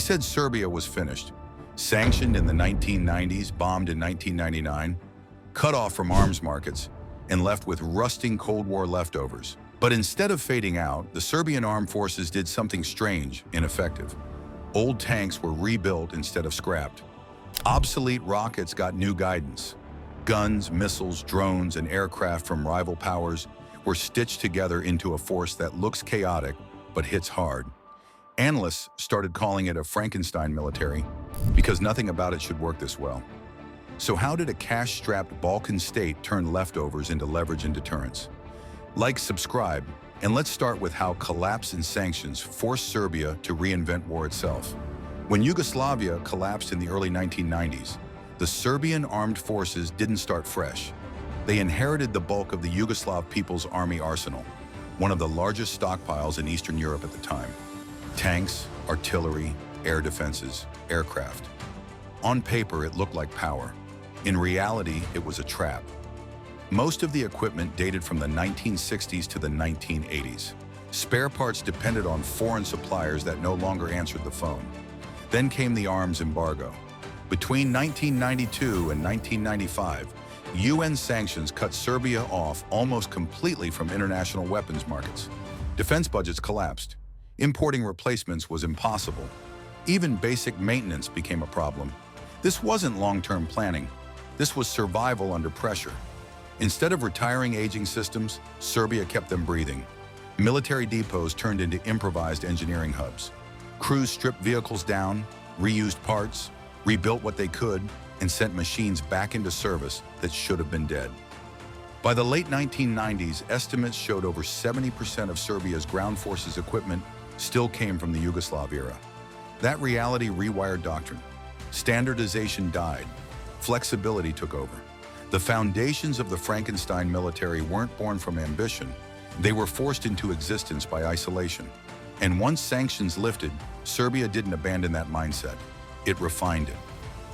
said Serbia was finished, sanctioned in the 1990s, bombed in 1999, cut off from arms markets, and left with rusting Cold War leftovers. But instead of fading out, the Serbian armed forces did something strange, ineffective. Old tanks were rebuilt instead of scrapped. Obsolete rockets got new guidance. Guns, missiles, drones, and aircraft from rival powers were stitched together into a force that looks chaotic but hits hard. Analysts started calling it a Frankenstein military because nothing about it should work this well. So how did a cash-strapped Balkan state turn leftovers into leverage and deterrence? Like, subscribe, and let's start with how collapse and sanctions forced Serbia to reinvent war itself. When Yugoslavia collapsed in the early 1990s, the Serbian armed forces didn't start fresh. They inherited the bulk of the Yugoslav People's Army arsenal, one of the largest stockpiles in Eastern Europe at the time. Tanks, artillery, air defenses, aircraft. On paper, it looked like power. In reality, it was a trap. Most of the equipment dated from the 1960s to the 1980s. Spare parts depended on foreign suppliers that no longer answered the phone. Then came the arms embargo. Between 1992 and 1995, UN sanctions cut Serbia off almost completely from international weapons markets. Defense budgets collapsed. Importing replacements was impossible. Even basic maintenance became a problem. This wasn't long-term planning. This was survival under pressure. Instead of retiring aging systems, Serbia kept them breathing. Military depots turned into improvised engineering hubs. Crews stripped vehicles down, reused parts, rebuilt what they could, and sent machines back into service that should have been dead. By the late 1990s, estimates showed over 70% of Serbia's ground forces equipment still came from the Yugoslav era. That reality rewired doctrine. Standardization died. Flexibility took over. The foundations of the Frankenstein military weren't born from ambition. They were forced into existence by isolation. And once sanctions lifted, Serbia didn't abandon that mindset. It refined it.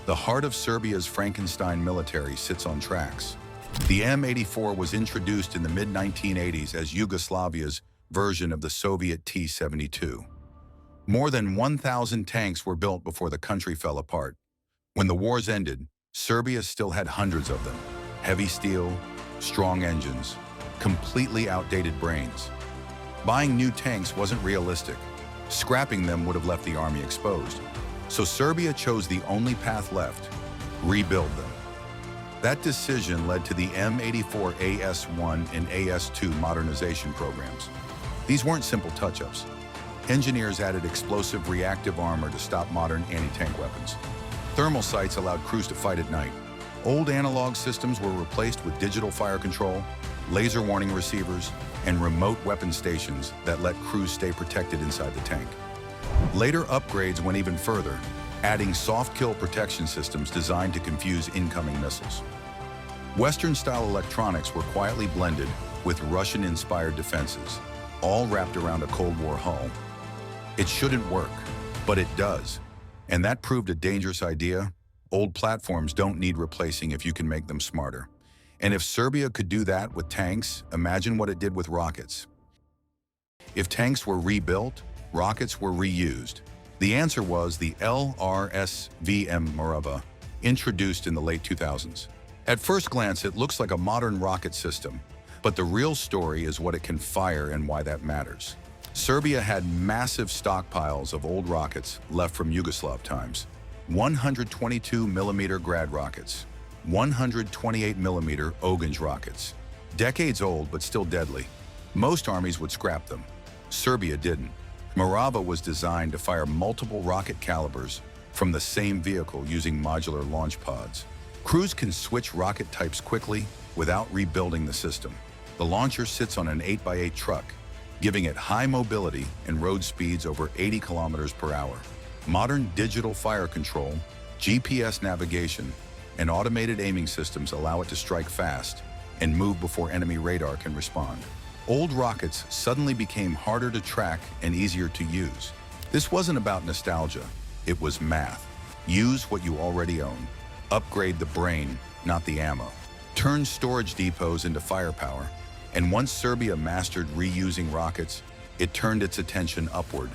The heart of Serbia's Frankenstein military sits on tracks. The M84 was introduced in the mid-1980s as Yugoslavia's version of the Soviet T-72. More than 1,000 tanks were built before the country fell apart. When the wars ended, Serbia still had hundreds of them. Heavy steel, strong engines, completely outdated brains. Buying new tanks wasn't realistic. Scrapping them would have left the army exposed. So Serbia chose the only path left: rebuild them. That decision led to the M84 AS1 and AS2 modernization programs. These weren't simple touch-ups. Engineers added explosive reactive armor to stop modern anti-tank weapons. Thermal sights allowed crews to fight at night. Old analog systems were replaced with digital fire control, laser warning receivers, and remote weapon stations that let crews stay protected inside the tank. Later upgrades went even further, adding soft kill protection systems designed to confuse incoming missiles. Western-style electronics were quietly blended with Russian-inspired defenses, all wrapped around a Cold War hull. It shouldn't work, but it does. And that proved a dangerous idea. Old platforms don't need replacing if you can make them smarter. And if Serbia could do that with tanks, imagine what it did with rockets. If tanks were rebuilt, rockets were reused. The answer was the LRSVM Morava, introduced in the late 2000s. At first glance, it looks like a modern rocket system, but the real story is what it can fire and why that matters. Serbia had massive stockpiles of old rockets left from Yugoslav times. 122mm Grad rockets, 128mm Oganj rockets. Decades old, but still deadly. Most armies would scrap them. Serbia didn't. Morava was designed to fire multiple rocket calibers from the same vehicle using modular launch pods. Crews can switch rocket types quickly without rebuilding the system. The launcher sits on an 8x8 truck, giving it high mobility and road speeds over 80 kilometers per hour. Modern digital fire control, GPS navigation, and automated aiming systems allow it to strike fast and move before enemy radar can respond. Old rockets suddenly became harder to track and easier to use. This wasn't about nostalgia, it was math. Use what you already own. Upgrade the brain, not the ammo. Turn storage depots into firepower. And once Serbia mastered reusing rockets, it turned its attention upward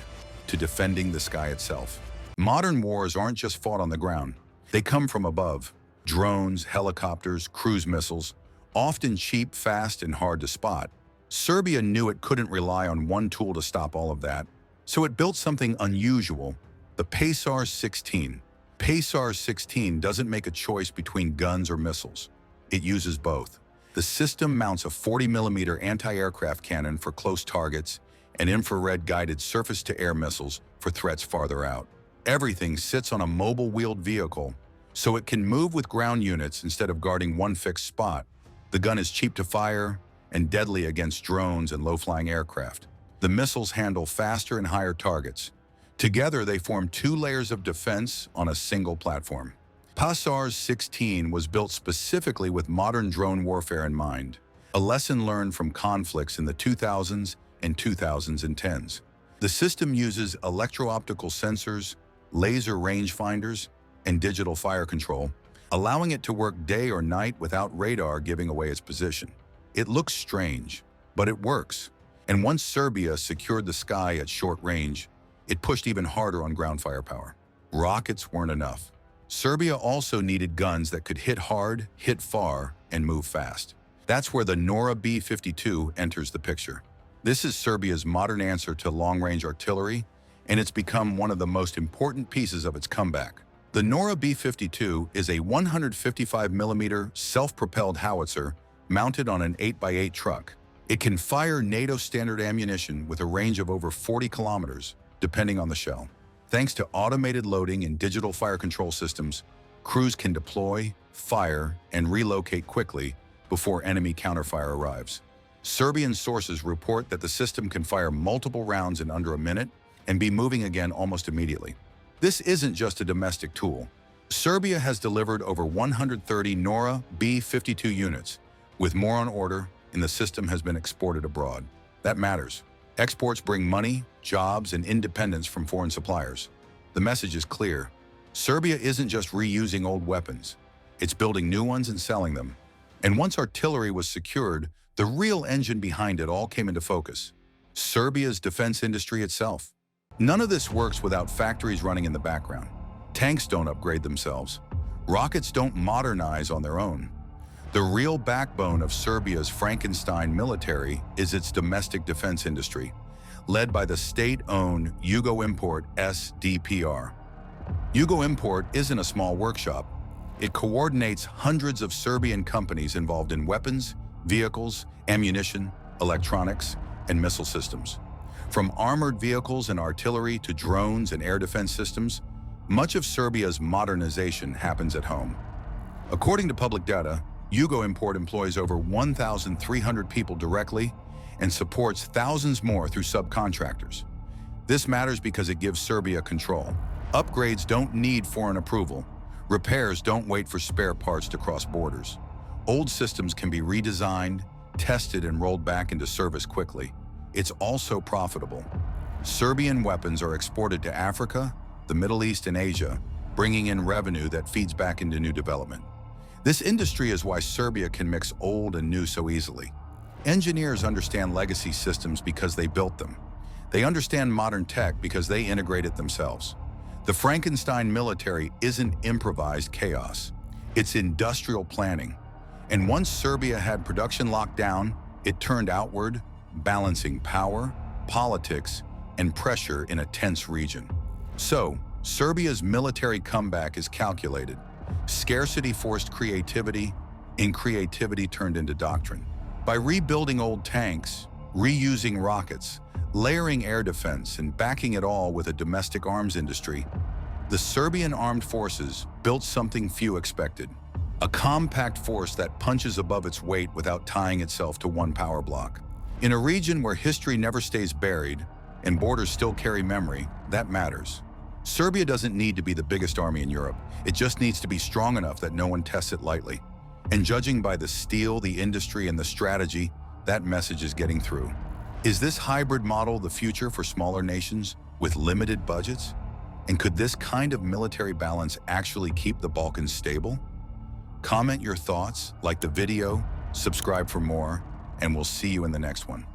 to defending the sky itself. Modern wars aren't just fought on the ground. They come from above. Drones, helicopters, cruise missiles, often cheap, fast, and hard to spot. Serbia knew it couldn't rely on one tool to stop all of that, so it built something unusual, the Pasar-16. Pasar-16 doesn't make a choice between guns or missiles. It uses both. The system mounts a 40mm anti-aircraft cannon for close targets and infrared-guided surface-to-air missiles for threats farther out. Everything sits on a mobile wheeled vehicle, so it can move with ground units instead of guarding one fixed spot. The gun is cheap to fire and deadly against drones and low-flying aircraft. The missiles handle faster and higher targets. Together, they form two layers of defense on a single platform. Pasar-16 was built specifically with modern drone warfare in mind, a lesson learned from conflicts in the 2000s and 2010s. The system uses electro-optical sensors, laser rangefinders, and digital fire control, allowing it to work day or night without radar giving away its position. It looks strange, but it works. And once Serbia secured the sky at short range, it pushed even harder on ground firepower. Rockets weren't enough. Serbia also needed guns that could hit hard, hit far, and move fast. That's where the Nora B-52 enters the picture. This is Serbia's modern answer to long-range artillery, and it's become one of the most important pieces of its comeback. The Nora B-52 is a 155mm self-propelled howitzer mounted on an 8x8 truck. It can fire NATO standard ammunition with a range of over 40 kilometers, depending on the shell. Thanks to automated loading and digital fire control systems, crews can deploy, fire, and relocate quickly before enemy counterfire arrives. Serbian sources report that the system can fire multiple rounds in under a minute and be moving again almost immediately. This isn't just a domestic tool. Serbia has delivered over 130 Nora B-52 units, with more on order, and the system has been exported abroad. That matters. Exports bring money, jobs, and independence from foreign suppliers. The message is clear. Serbia isn't just reusing old weapons. It's building new ones and selling them. And once artillery was secured, the real engine behind it all came into focus: Serbia's defense industry itself. None of this works without factories running in the background. Tanks don't upgrade themselves. Rockets don't modernize on their own. The real backbone of Serbia's Frankenstein military is its domestic defense industry, led by the state-owned Jugoimport SDPR. Jugoimport isn't a small workshop. It coordinates hundreds of Serbian companies involved in weapons, vehicles, ammunition, electronics, and missile systems. From armored vehicles and artillery to drones and air defense systems, much of Serbia's modernization happens at home. According to public data, Jugoimport employs over 1,300 people directly and supports thousands more through subcontractors. This matters because it gives Serbia control. Upgrades don't need foreign approval. Repairs don't wait for spare parts to cross borders. Old systems can be redesigned, tested, and rolled back into service quickly. It's also profitable. Serbian weapons are exported to Africa, the Middle East, and Asia, bringing in revenue that feeds back into new development. This industry is why Serbia can mix old and new so easily. Engineers understand legacy systems because they built them. They understand modern tech because they integrate it themselves. The Frankenstein military isn't improvised chaos. It's industrial planning. And once Serbia had production locked down, it turned outward, balancing power, politics, and pressure in a tense region. So, Serbia's military comeback is calculated. Scarcity forced creativity, and creativity turned into doctrine. By rebuilding old tanks, reusing rockets, layering air defense, and backing it all with a domestic arms industry, the Serbian armed forces built something few expected: a compact force that punches above its weight without tying itself to one power block. In a region where history never stays buried and borders still carry memory, that matters. Serbia doesn't need to be the biggest army in Europe. It just needs to be strong enough that no one tests it lightly. And judging by the steel, the industry, and the strategy, that message is getting through. Is this hybrid model the future for smaller nations with limited budgets? And could this kind of military balance actually keep the Balkans stable? Comment your thoughts, like the video, subscribe for more, and we'll see you in the next one.